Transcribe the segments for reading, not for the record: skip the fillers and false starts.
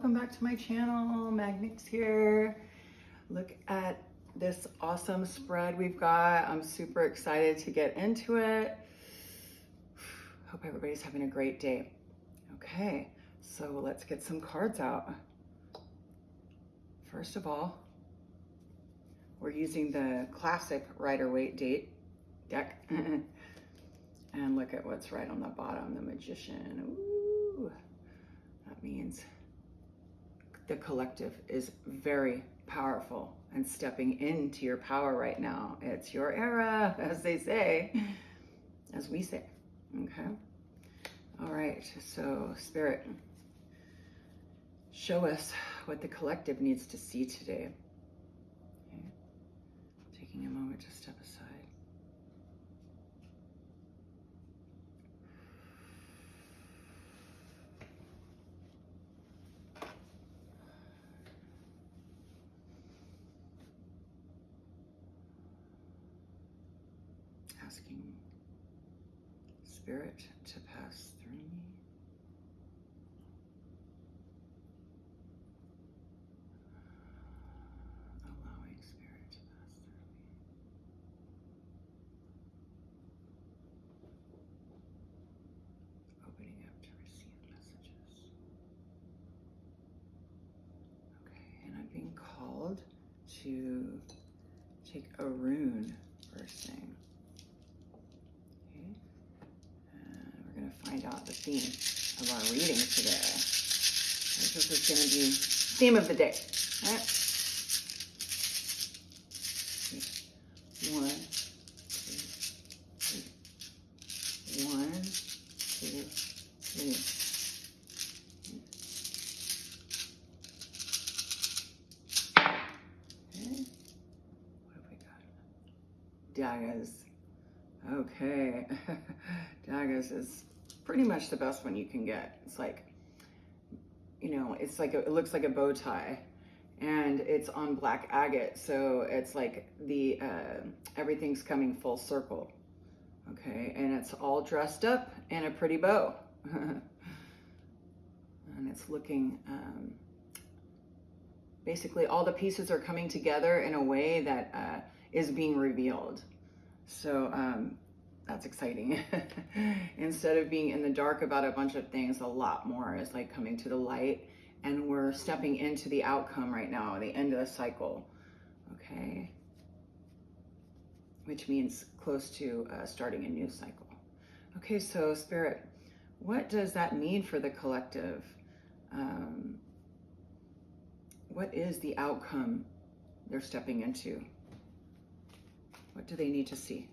welcome back to my channel. Magnix here. Look at this awesome spread we've got. I'm super excited to get into it. Hope everybody's having a great day. Okay, so let's get some cards out. First of all, we're using the classic Rider-Waite deck. And look at what's right on the bottom, the Magician. Ooh, that means the collective is very powerful and stepping into your power right now. It's your era, as they say, as we say, okay? All right, so Spirit, show us what the collective needs to see today. Okay. Taking a moment to step aside. Asking Spirit to pass through me. Allowing Spirit to pass through me. Opening up to receive messages. Okay, and I'm being called to take a rune first thing. Find out the theme of our reading today. This is going to be theme of the day. All right? 1, 2, 3. 1, 2, 3. Okay. What have we got? Daggers. Okay. Daggers is pretty much the best one you can get. It's like, you know, it's like it looks like a bow tie, and it's on black agate, so it's like the everything's coming full circle. Okay, and it's all dressed up in a pretty bow, and it's looking basically all the pieces are coming together in a way that is being revealed. So that's exciting. Instead of being in the dark about a bunch of things, a lot more is like coming to the light, and we're stepping into the outcome right now, the end of the cycle. Okay, which means close to starting a new cycle. Okay, so Spirit, what does that mean for the collective? What is the outcome they're stepping into? What do they need to see?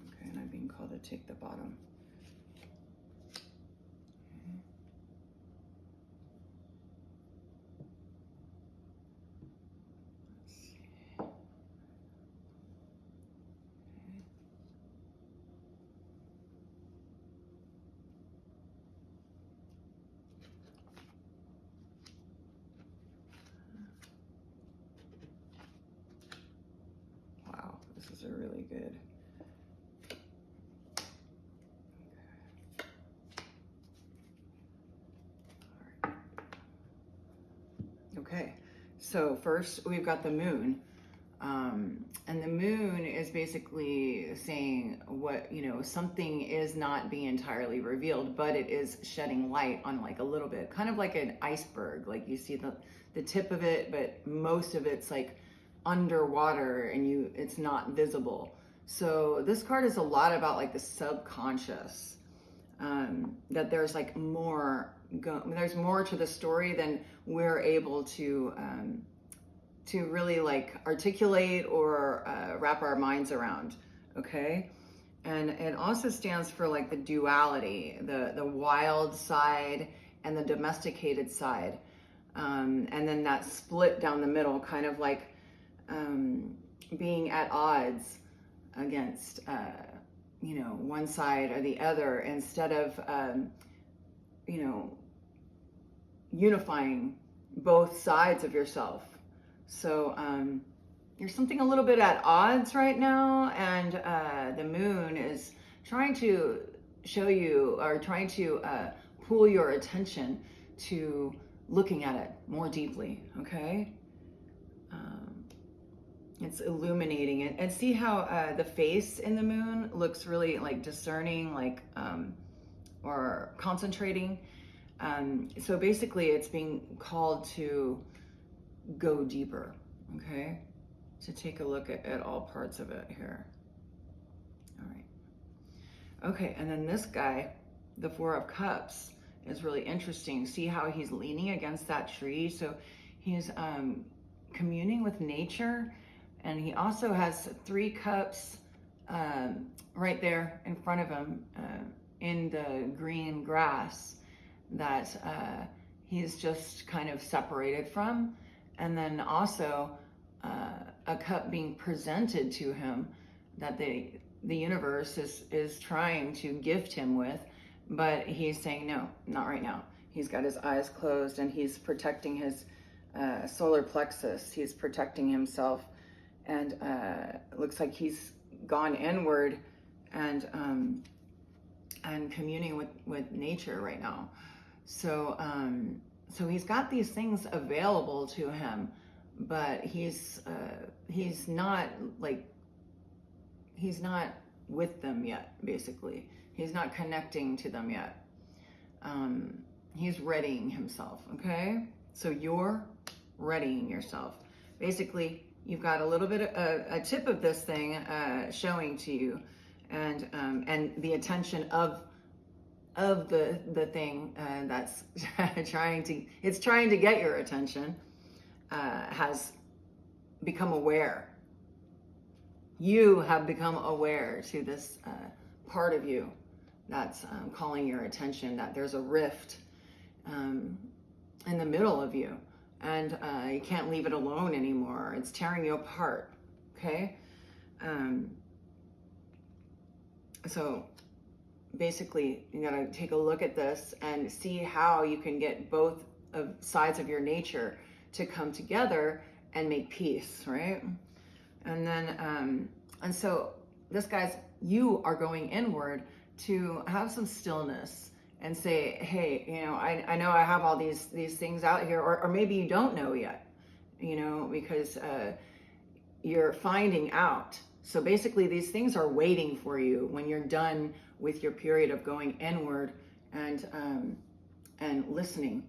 Okay, and I'm being called to take the bottom. Wow, this is a really good. Okay, so first we've got the moon. And the moon is basically saying what, you know, something is not being entirely revealed, but it is shedding light on like a little bit, kind of like an iceberg. Like you see the tip of it, but most of it's like underwater and it's not visible. So this card is a lot about like the subconscious, that there's like there's more to the story than we're able to really like articulate or wrap our minds around. Okay, and it also stands for like the duality, the wild side and the domesticated side, and then that split down the middle, kind of like being at odds against one side or the other, instead of, unifying both sides of yourself. So you're something a little bit at odds right now, and the moon is trying to show you, or trying to pull your attention to looking at it more deeply, okay? It's illuminating it. And see how the face in the moon looks really like discerning, like, or concentrating. So basically it's being called to go deeper, okay? To take a look at all parts of it here. All right. Okay, and then this guy, the Four of Cups, is really interesting. See how he's leaning against that tree? So he's communing with nature, and he also has 3 cups right there in front of him in the green grass that he's just kind of separated from. And then also a cup being presented to him that the universe is trying to gift him with, but he's saying no, not right now. He's got his eyes closed, and he's protecting his solar plexus. He's protecting himself, and it looks like he's gone inward and communing with nature right now. So so he's got these things available to him, but he's not with them yet. Basically, he's not connecting to them yet. He's readying himself. Okay, so you're readying yourself. Basically, you've got a little bit of a tip of this thing showing to you, and the attention of the thing that's trying to get your attention has become aware. You have become aware to this part of you that's calling your attention, that there's a rift in the middle of you, and you can't leave it alone anymore. It's tearing you apart. Okay, so basically you gotta take a look at this and see how you can get both of sides of your nature to come together and make peace, right? And then and so this guy's, you are going inward to have some stillness and say, hey, I know I have all these things out here, or maybe you don't know yet, because you're finding out. So basically these things are waiting for you when you're done with your period of going inward and listening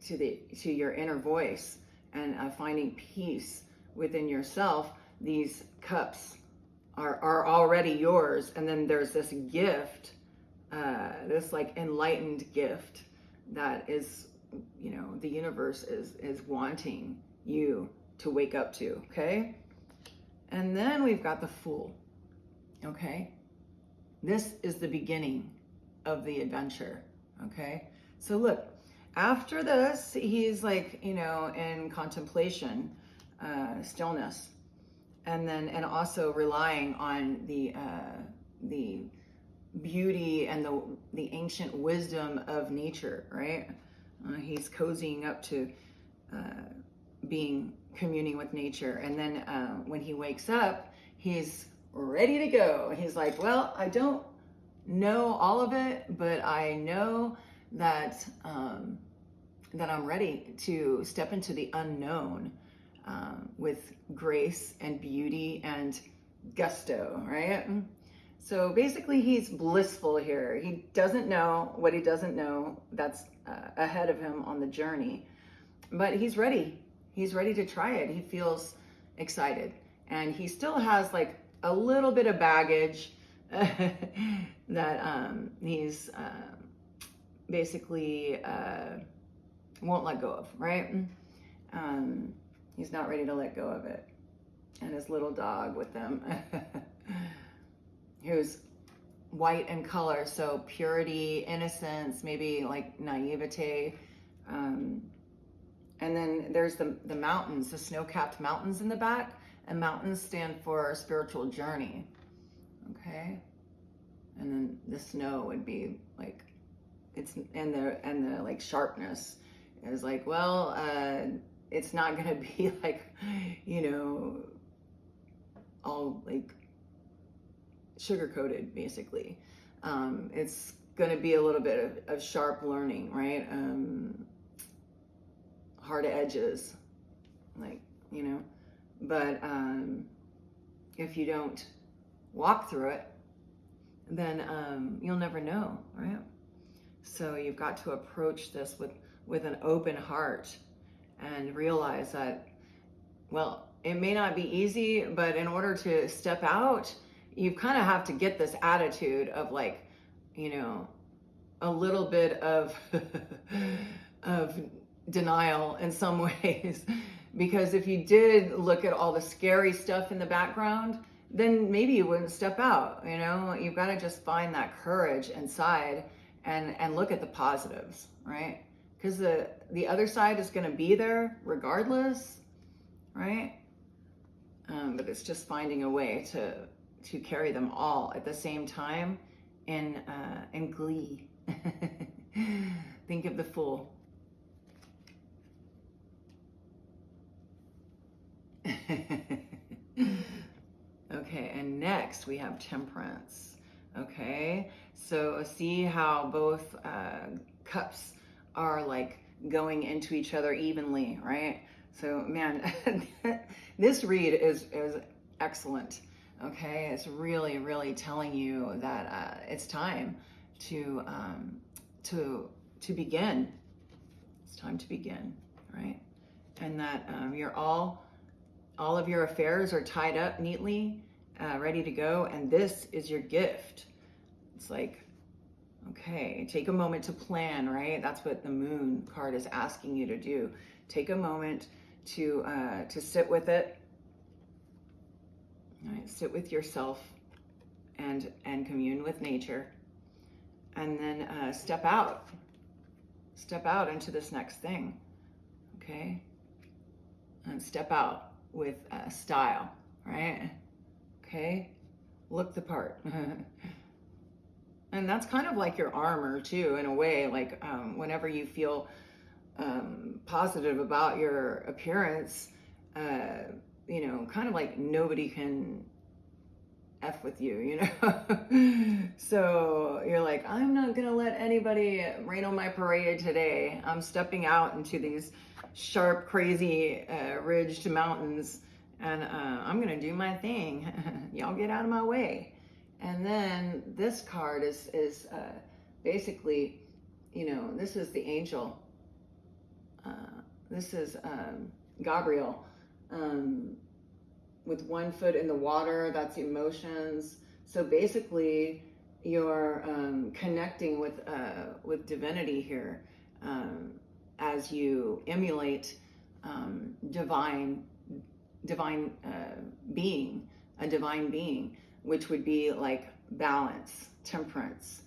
to your inner voice and finding peace within yourself. These cups are already yours, and then there's this gift, this like enlightened gift that is, the universe is wanting you to wake up to. Okay, and then we've got the Fool. Okay, this is the beginning of the adventure. Okay, so look, after this, he's like, in contemplation, stillness, and also relying on the beauty and the ancient wisdom of nature, right? He's cozying up to communing with nature, and then when he wakes up, he's ready to go. He's like, well, I don't know all of it, but I know that that I'm ready to step into the unknown with grace and beauty and gusto, right? So basically he's blissful here. He doesn't know what he doesn't know that's ahead of him on the journey, but he's ready. He's ready to try it. He feels excited, and he still has like a little bit of baggage that he's basically won't let go of, right? He's not ready to let go of it. And his little dog with them, who's white in color, so purity, innocence, maybe like naivete. And then there's the mountains, the snow-capped mountains in the back, and mountains stand for spiritual journey. Okay, And then the snow would be like, it's, and the like sharpness is like, well, it's not gonna be like, you know, all like sugar coated basically. It's gonna be a little bit of sharp learning, right? Hard edges, like, you know, but if you don't walk through it, then you'll never know, right? So you've got to approach this with an open heart and realize that, well, it may not be easy, but in order to step out, you kind of have to get this attitude of like, you know, a little bit of of denial in some ways. Because if you did look at all the scary stuff in the background, then maybe you wouldn't step out, you know? You've got to just find that courage inside and look at the positives, right? Because the other side is going to be there regardless, right? But it's just finding a way to carry them all at the same time in glee. Think of the fool. Okay, and next we have temperance. Okay, so see how both cups are like going into each other evenly, right? So man, this read is excellent. Okay, it's really, really telling you that it's time to begin. It's time to begin, right? And that you're all of your affairs are tied up neatly, ready to go, and this is your gift. It's like, okay, take a moment to plan, right? That's what the Moon card is asking you to do. Take a moment to sit with it. All right, sit with yourself and commune with nature, and then step out into this next thing. Okay, and step out with style, right? Okay, look the part. And that's kind of like your armor too, in a way. Like whenever you feel positive about your appearance, you know, kind of like nobody can F with you, you know? So you're like, I'm not gonna let anybody rain on my parade today. I'm stepping out into these sharp, crazy, ridged mountains, and I'm gonna do my thing. Y'all get out of my way. And then this card is basically, you know, this is the angel. This is Gabriel. With one foot in the water, that's emotions. So basically, you're connecting with divinity here as you emulate divine being, a divine being, which would be like balance, temperance,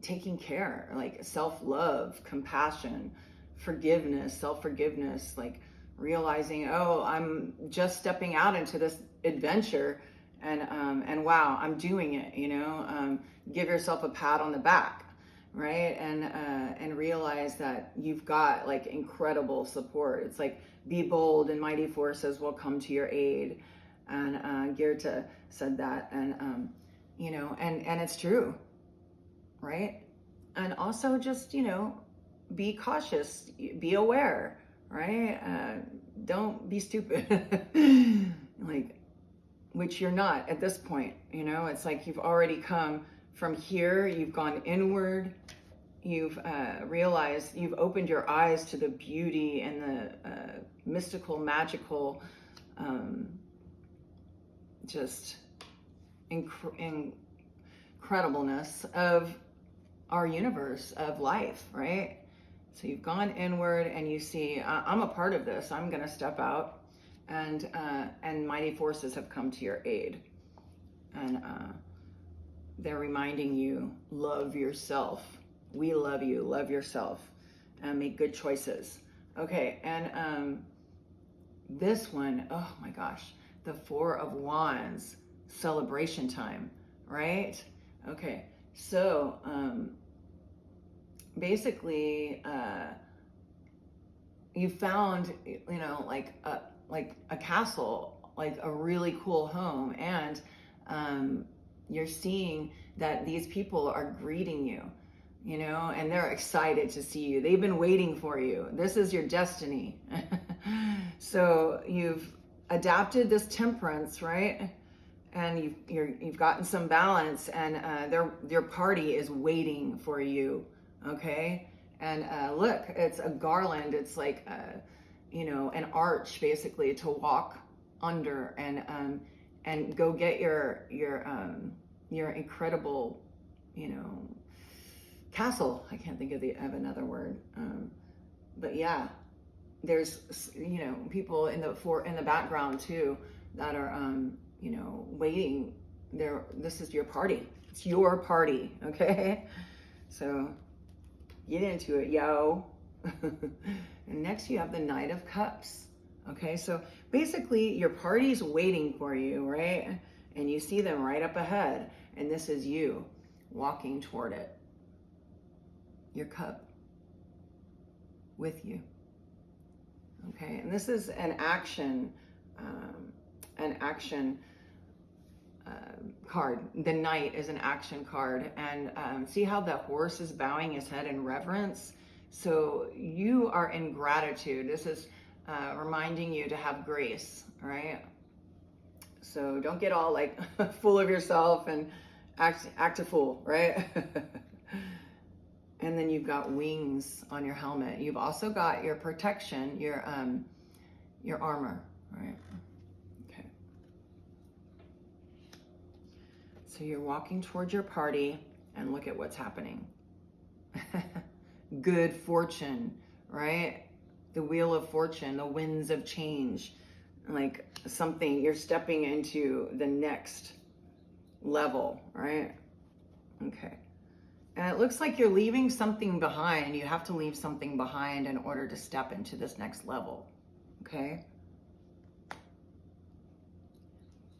taking care, like self-love, compassion, forgiveness, self-forgiveness, like realizing, oh, I'm just stepping out into this adventure, and wow, I'm doing it, you know. Give yourself a pat on the back, right? And realize that you've got like incredible support. It's like, be bold and mighty forces will come to your aid. And Goethe said that, and you know, and it's true, right? And also just, you know, be cautious, be aware, right? Don't be stupid. Like, which you're not at this point, you know. It's like you've already come from here, you've gone inward, you've realized, you've opened your eyes to the beauty and the mystical, magical, just incredibleness of our universe, of life, right? So you've gone inward and you see, I'm a part of this. I'm going to step out, and mighty forces have come to your aid, and they're reminding you, love yourself. We love you. Love yourself, and make good choices. Okay, and this one, oh my gosh, the Four of Wands, celebration time, right? Okay, so basically, you found, like a castle, like a really cool home, and you're seeing that these people are greeting you, and they're excited to see you. They've been waiting for you. This is your destiny. So you've adapted this temperance, right? And you've gotten some balance, and your party is waiting for you. Okay, and look, it's a garland. It's like an arch basically to walk under, and go get your incredible, castle. I can't think of another word, but yeah, there's people in the background too that are waiting. This is your party. It's your party. Okay, so get into it, yo. And next you have the Knight of Cups. Okay, so basically your party's waiting for you, right? And you see them right up ahead, and this is you walking toward it, your cup with you. Okay, and this is an action card. The Knight is an action card, and see how the horse is bowing his head in reverence. So you are in gratitude. This is reminding you to have grace, right? So don't get all like full of yourself and act a fool, right? And then you've got wings on your helmet. You've also got your protection, your armor, right? Okay. So you're walking towards your party, and look at what's happening. Good fortune, right? The wheel of fortune, the winds of change, like something, you're stepping into the next level, right? Okay. And it looks like you're leaving something behind. You have to leave something behind in order to step into this next level, okay?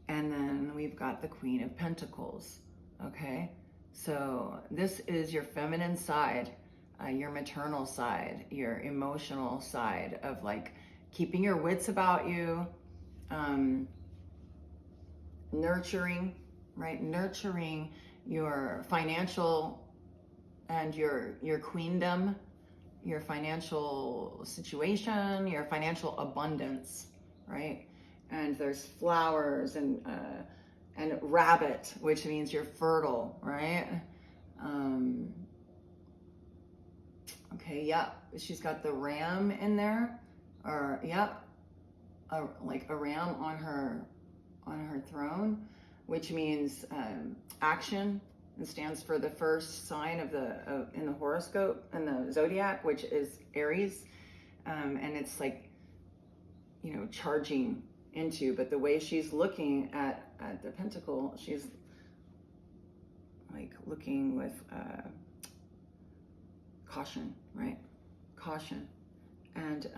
And then we've got the Queen of Pentacles, okay? So this is your feminine side, your maternal side, your emotional side of like keeping your wits about you, nurturing, right? Nurturing your financial and your queendom, your financial situation, your financial abundance, right? And there's flowers and rabbit, which means you're fertile, right? Okay, yep. She's got the ram in there, or yep, like a ram on her throne, which means action. It stands for the first sign in the horoscope and the zodiac, which is Aries, and it's like charging into. But the way she's looking at the pentacle, she's like looking with caution, right? Caution, and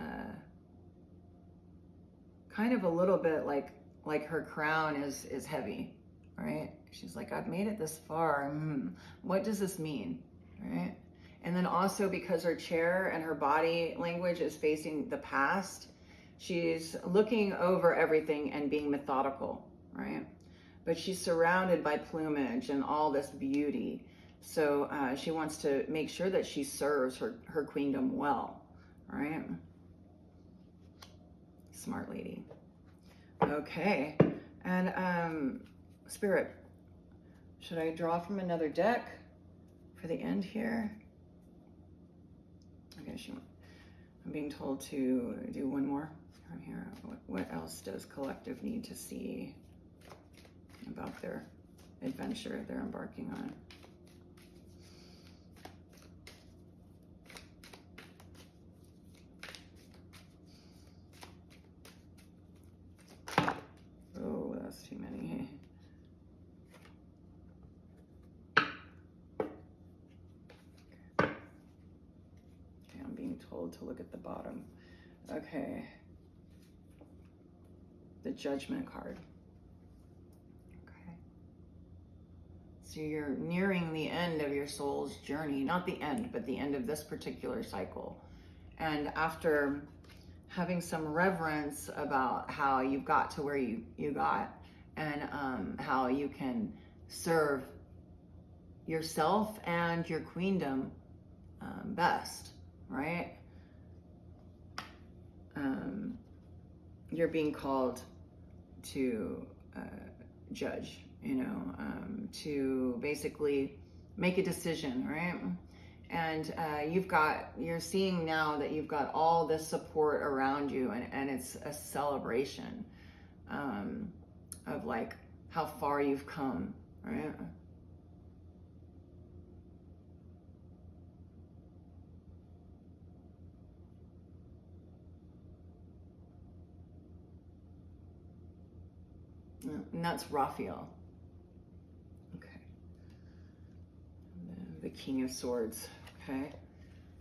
kind of a little bit like her crown is heavy, right? She's like, I've made it this far. What does this mean, right? And then also because her chair and her body language is facing the past, she's looking over everything and being methodical, right? But she's surrounded by plumage and all this beauty. So she wants to make sure that she serves her queendom well, right? Smart lady. Okay, and Spirit, should I draw from another deck for the end here? Okay, I'm being told to do one more from here. What else does collective need to see about their adventure they're embarking on? Oh, that's too many. Okay, I'm being told to look at the bottom. Okay. The Judgment card. Okay. So you're nearing the end of your soul's journey, not the end, but the end of this particular cycle. And after having some reverence about how you got to where you got, and how you can serve yourself and your queendom best, right? You're being called to judge, to basically make a decision, right? And you're seeing now that you've got all this support around you, and it's a celebration of like how far you've come, right? And that's Raphael. Okay. The King of Swords. Okay.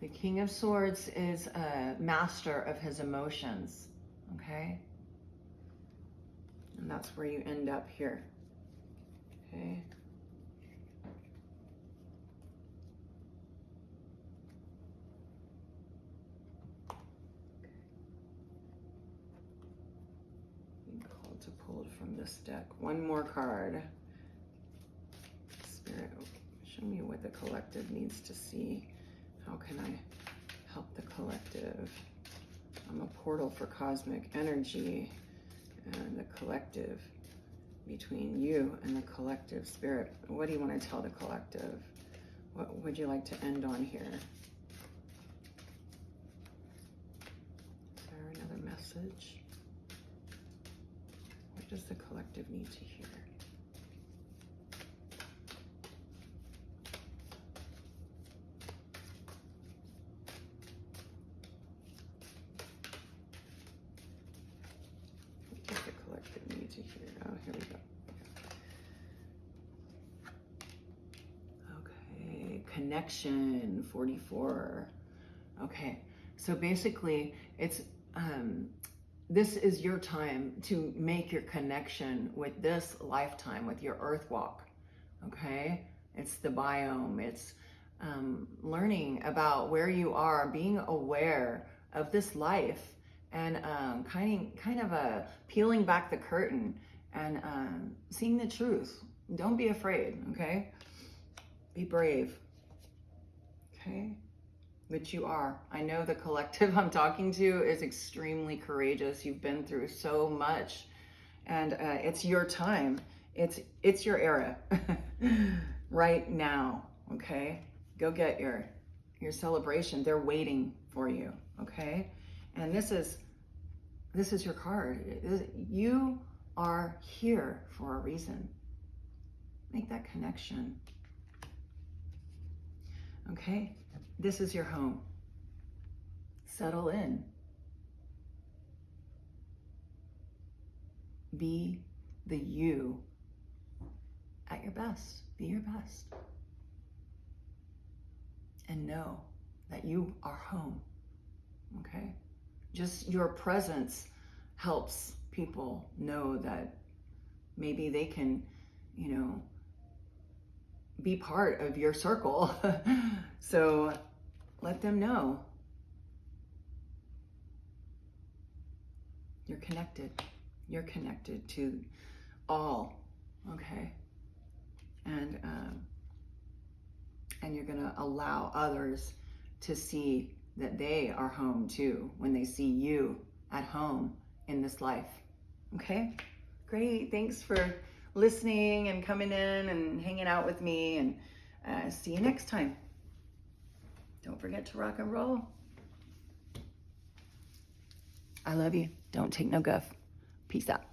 The King of Swords is a master of his emotions. Okay. And that's where you end up here. Okay. To pull from this deck. One more card. Spirit, show me what the collective needs to see. How can I help the collective? I'm a portal for cosmic energy and the collective, between you and the collective. Spirit, what do you want to tell the collective? What would you like to end on here? Is there another message? What does the collective need to hear? What does the collective need to hear? Oh, here we go. Okay, connection 44. Okay, so basically it's this is your time to make your connection with this lifetime, with your earth walk, okay? It's the biome, it's learning about where you are, being aware of this life, and kind of peeling back the curtain and seeing the truth. Don't be afraid, okay? Be brave, okay? But you are. I know the collective I'm talking to is extremely courageous. You've been through so much, and it's your time. It's your era right now. Okay, go get your celebration. They're waiting for you. Okay, and this is your card. You are here for a reason. Make that connection. Okay. This is your home. Settle in. Be the you at your best. Be your best. And know that you are home. Okay? Just your presence helps people know that maybe they can, be part of your circle. So let them know you're connected. You're connected to all, okay? And you're gonna allow others to see that they are home too when they see you at home in this life, okay? Great, thanks for listening and coming in and hanging out with me, and see you next time. Don't forget to rock and roll. I love you. Don't take no guff. Peace out.